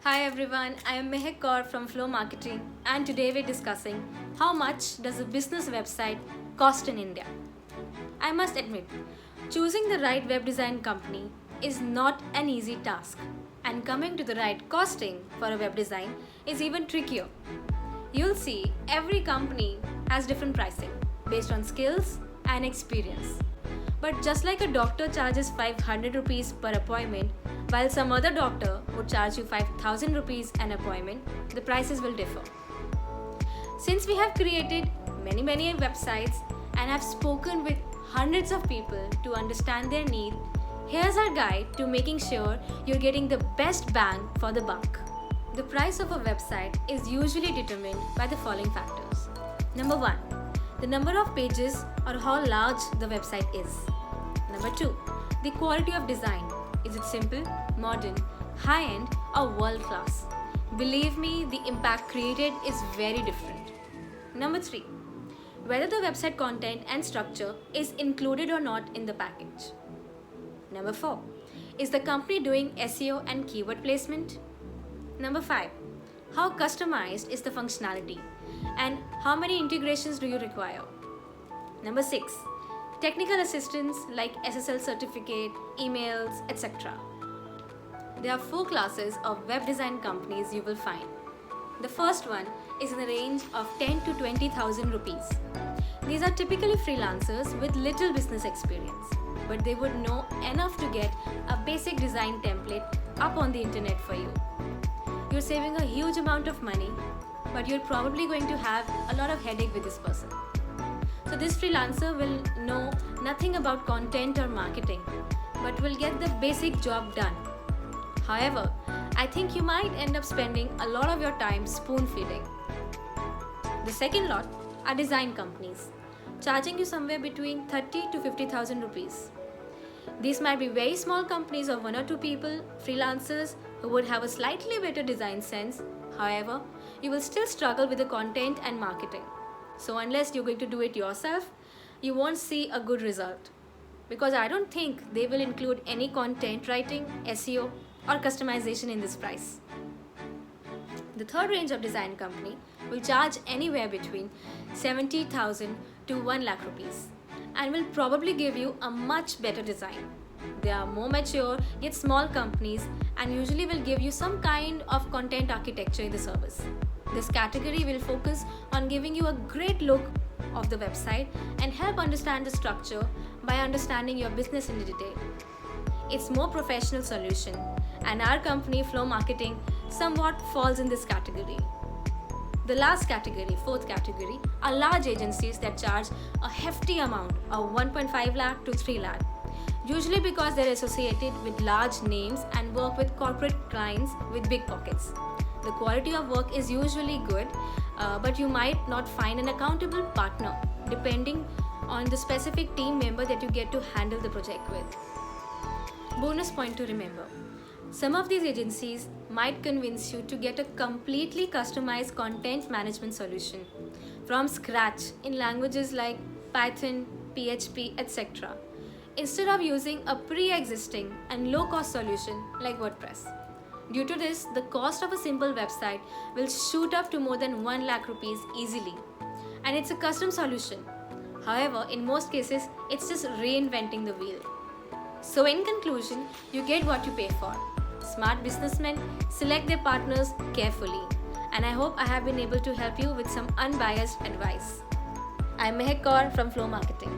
Hi everyone, I am Mehak Kaur from Flow Marketing and today we're discussing how much does a business website cost in India. I must admit, choosing the right web design company is not an easy task and coming to the right costing for a web design is even trickier. You'll see every company has different pricing based on skills and experience. But just like a doctor charges 500 rupees per appointment, while some other doctor would charge you 5000 rupees an appointment, the prices will differ. Since we have created many websites and have spoken with hundreds of people to understand their need, here's our guide to making sure you're getting the best bang for the buck. The price of a website is usually determined by the following factors. Number 1, the number of pages or how large the website is. Number 2, the quality of design. Is it simple, modern, high-end or world-class? Believe me, the impact created is very different. Number 3, whether the website content and structure is included or not in the package. Number 4, is the company doing SEO and keyword placement? Number 5, how customized is the functionality and how many integrations do you require? Number 6, technical assistance like SSL certificate, emails, etc. There are 4 classes of web design companies you will find. The first one is in the range of 10 to 20,000 rupees. These are typically freelancers with little business experience, but they would know enough to get a basic design template up on the internet for you. You're saving a huge amount of money, but you're probably going to have a lot of headache with this person. So this freelancer will know nothing about content or marketing, but will get the basic job done. However, I think you might end up spending a lot of your time spoon feeding. The second lot are design companies, charging you somewhere between 30 to 50,000 rupees. These might be very small companies of 1 or 2 people, freelancers who would have a slightly better design sense. However, you will still struggle with the content and marketing. So unless you're going to do it yourself, you won't see a good result. Because I don't think they will include any content writing, SEO or customization in this price. The third range of design company will charge anywhere between 70,000 to 1 lakh rupees and will probably give you a much better design. They are more mature yet small companies and usually will give you some kind of content architecture in the service. This category will focus on giving you a great look of the website and help understand the structure by understanding your business in detail. It's more professional solution and our company Flow Marketing somewhat falls in this category. The last category, fourth category, are large agencies that charge a hefty amount of 1.5 lakh to 3 lakh. Usually because they're associated with large names and work with corporate clients with big pockets. The quality of work is usually good, but you might not find an accountable partner depending on the specific team member that you get to handle the project with. Bonus point to remember. Some of these agencies might convince you to get a completely customized content management solution from scratch in languages like Python, PHP, etc. instead of using a pre-existing and low-cost solution like WordPress. Due to this, the cost of a simple website will shoot up to more than 1 lakh rupees easily. And it's a custom solution. However, in most cases, it's just reinventing the wheel. So in conclusion, you get what you pay for. Smart businessmen select their partners carefully. And I hope I have been able to help you with some unbiased advice. I'm Mehak Kaur from Flow Marketing.